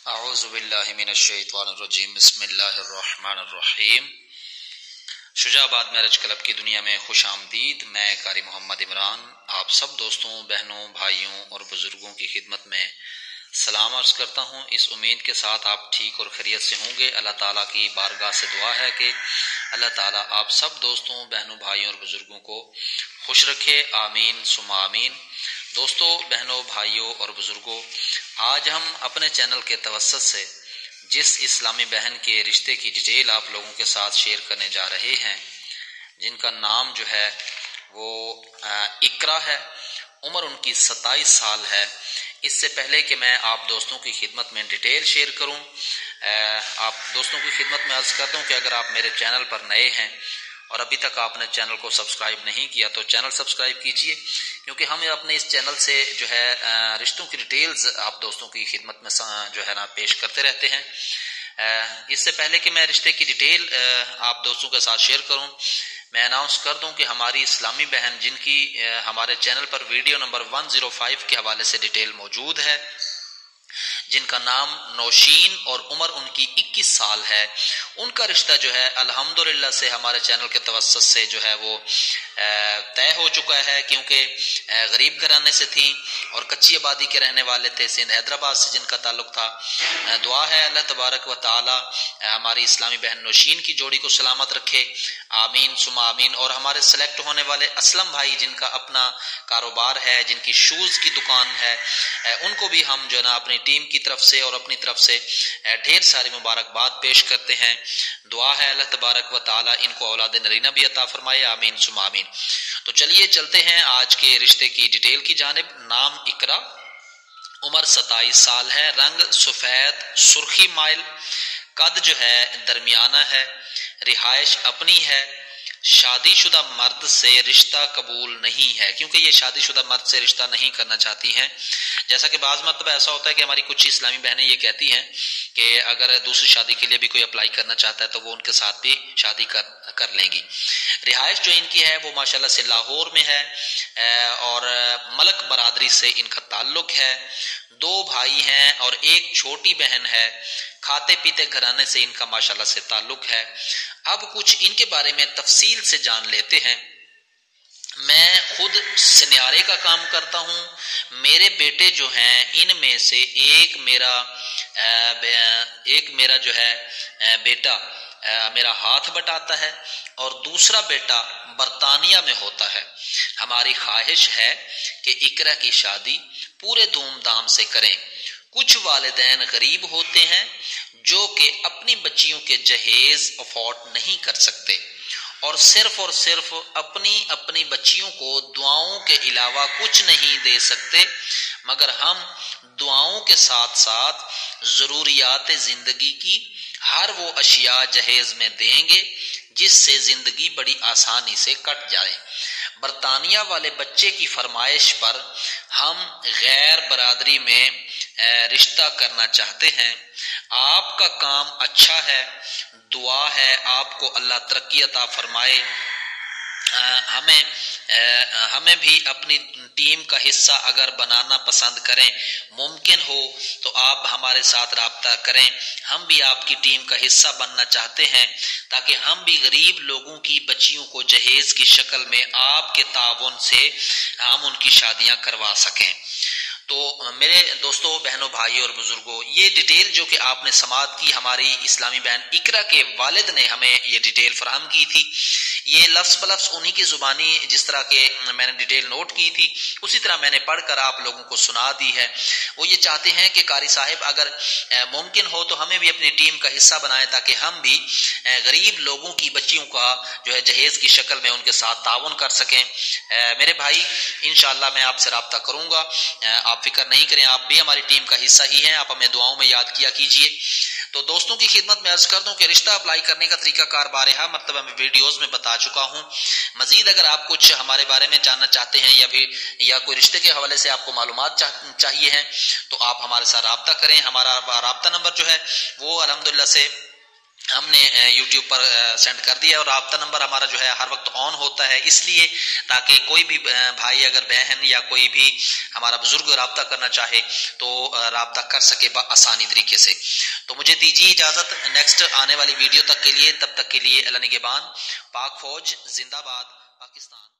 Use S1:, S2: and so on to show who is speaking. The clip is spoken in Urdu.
S1: اعوذ باللہ من الشیطان الرجیم بسم اللہ الرحمن الرحیم۔ شجاع آباد میرج کلب کی دنیا میں خوش آمدید۔ میں قاری محمد عمران آپ سب دوستوں، بہنوں، بھائیوں اور بزرگوں کی خدمت میں سلام عرض کرتا ہوں، اس امید کے ساتھ آپ ٹھیک اور خیریت سے ہوں گے۔ اللہ تعالیٰ کی بارگاہ سے دعا ہے کہ اللہ تعالیٰ آپ سب دوستوں، بہنوں، بھائیوں اور بزرگوں کو خوش رکھے، آمین ثم آمین۔ دوستوں، بہنوں، بھائیوں اور بزرگوں، آج ہم اپنے چینل کے توسط سے جس اسلامی بہن کے رشتے کی ڈیٹیل آپ لوگوں کے ساتھ شیئر کرنے جا رہے ہیں، جن کا نام جو ہے وہ اقرا ہے، عمر ان کی 27 سال ہے۔ اس سے پہلے کہ میں آپ دوستوں کی خدمت میں ڈیٹیل شیئر کروں، آپ دوستوں کی خدمت میں عرض کر دوں کہ اگر آپ میرے چینل پر نئے ہیں اور ابھی تک آپ نے چینل کو سبسکرائب نہیں کیا تو چینل سبسکرائب کیجئے، کیونکہ ہم اپنے اس چینل سے جو ہے رشتوں کی ڈیٹیلز آپ دوستوں کی خدمت میں جو ہے نا پیش کرتے رہتے ہیں۔ اس سے پہلے کہ میں رشتے کی ڈیٹیل آپ دوستوں کے ساتھ شیئر کروں، میں اناؤنس کر دوں کہ ہماری اسلامی بہن جن کی ہمارے چینل پر ویڈیو نمبر 105 کے حوالے سے ڈیٹیل موجود ہے، جن کا نام نوشین اور عمر ان کی 21 سال ہے، ان کا رشتہ جو ہے الحمدللہ سے ہمارے چینل کے توسط سے جو ہے وہ طے ہو چکا ہے، کیونکہ غریب گھرانے سے تھیں اور کچی آبادی کے رہنے والے تھے، سندھ حیدرآباد سے جن کا تعلق تھا۔ دعا ہے اللہ تبارک و تعالی ہماری اسلامی بہن نوشین کی جوڑی کو سلامت رکھے، آمین ثم آمین۔ اور ہمارے سلیکٹ ہونے والے اسلم بھائی جن کا اپنا کاروبار ہے، جن کی شوز کی دکان ہے، ان کو بھی ہم جو ہے نا اپنی ٹیم کی طرف سے اور اپنی طرف سے ڈھیر ساری مبارکباد پیش کرتے ہیں۔ دعا ہے اللہ تبارک و تعالی ان کو اولاد نرینہ بھی عطا فرمائے، آمین ثم آمین۔ تو چلیے چلتے ہیں آج کے رشتے کی ڈیٹیل کی جانب۔ نام اقرا، عمر 27 سال ہے، رنگ سفید سرخی مائل، قد جو ہے درمیانہ ہے، رہائش اپنی ہے، شادی شدہ مرد سے رشتہ قبول نہیں ہے، کیونکہ یہ شادی شدہ مرد سے رشتہ نہیں کرنا چاہتی ہیں۔ جیسا کہ بعض مرتبہ ایسا ہوتا ہے کہ ہماری کچھ اسلامی بہنیں یہ کہتی ہیں کہ اگر دوسری شادی کے لیے بھی کوئی اپلائی کرنا چاہتا ہے تو وہ ان کے ساتھ بھی شادی کر لیں گی۔ رہائش جو ان کی ہے وہ ماشاءاللہ سے لاہور میں ہے اور ملک برادری سے ان کا تعلق ہے۔ 2 بھائی ہیں اور ایک چھوٹی بہن ہے، کھاتے پیتے گھرانے سے ان کا ماشاءاللہ سے تعلق ہے۔ اب کچھ ان کے بارے میں تفصیل سے جان لیتے ہیں۔ میں خود سنیارے کا کام کرتا ہوں، میرے بیٹے جو ہیں ان میں سے ایک میرا جو ہے بیٹا میرا ہاتھ بٹاتا ہے اور دوسرا بیٹا برطانیہ میں ہوتا ہے۔ ہماری خواہش ہے کہ اقرا کی شادی پورے دھوم دھام سے کریں۔ کچھ والدین غریب ہوتے ہیں جو کہ اپنی بچیوں کے جہیز افورڈ نہیں کر سکتے اور صرف اپنی بچیوں کو دعاؤں کے علاوہ کچھ نہیں دے سکتے، مگر ہم دعاؤں کے ساتھ ساتھ ضروریات زندگی کی ہر وہ اشیاء جہیز میں دیں گے جس سے زندگی بڑی آسانی سے کٹ جائے۔ برطانیہ والے بچے کی فرمائش پر ہم غیر برادری میں رشتہ کرنا چاہتے ہیں۔ آپ کا کام اچھا ہے، دعا ہے آپ کو اللہ ترقی عطا فرمائے۔ ہمیں بھی اپنی ٹیم کا حصہ اگر بنانا پسند کریں، ممکن ہو تو آپ ہمارے ساتھ رابطہ کریں، ہم بھی آپ کی ٹیم کا حصہ بننا چاہتے ہیں تاکہ ہم بھی غریب لوگوں کی بچیوں کو جہیز کی شکل میں آپ کے تعاون سے ہم ان کی شادیاں کروا سکیں۔ تو میرے دوستوں، بہنوں، بھائیوں اور بزرگوں، یہ ڈیٹیل جو کہ آپ نے سماعت کی، ہماری اسلامی بہن اقرا کے والد نے ہمیں یہ ڈیٹیل فراہم کی تھی۔ یہ لفظ بلفظ انہی کی زبانی جس طرح کے میں نے ڈیٹیل نوٹ کی تھی اسی طرح میں نے پڑھ کر آپ لوگوں کو سنا دی ہے۔ وہ یہ چاہتے ہیں کہ قاری صاحب اگر ممکن ہو تو ہمیں بھی اپنی ٹیم کا حصہ بنائیں تاکہ ہم بھی غریب لوگوں کی بچیوں کا جو ہے جہیز کی شکل میں ان کے ساتھ تعاون کر سکیں۔ میرے بھائی، انشاءاللہ میں آپ سے رابطہ کروں گا، آپ فکر نہیں کریں، آپ بھی ہماری ٹیم کا حصہ ہی ہیں، آپ ہمیں دعاؤں میں یاد کیا کیجئے۔ تو دوستوں کی خدمت میں عرض کر دوں کہ رشتہ اپلائی کرنے کا طریقہ کار بارہا مرتبہ میں ویڈیوز میں بتا چکا ہوں۔ مزید اگر آپ کچھ ہمارے بارے میں جاننا چاہتے ہیں یا کوئی رشتے کے حوالے سے آپ کو معلومات چاہیے ہیں تو آپ ہمارے ساتھ رابطہ کریں۔ ہمارا رابطہ نمبر جو ہے وہ الحمدللہ سے ہم نے یوٹیوب پر سینڈ کر دیا، اور رابطہ نمبر ہمارا جو ہے ہر وقت آن ہوتا ہے، اس لیے تاکہ کوئی بھی بھائی اگر بہن یا کوئی بھی ہمارا بزرگ رابطہ کرنا چاہے تو رابطہ کر سکے آسانی طریقے سے۔ تو مجھے دیجیے اجازت، نیکسٹ آنے والی ویڈیو تک کے لیے، تب تک کے لیے اللہ نگہبان۔ پاک فوج زندہ باد، پاکستان۔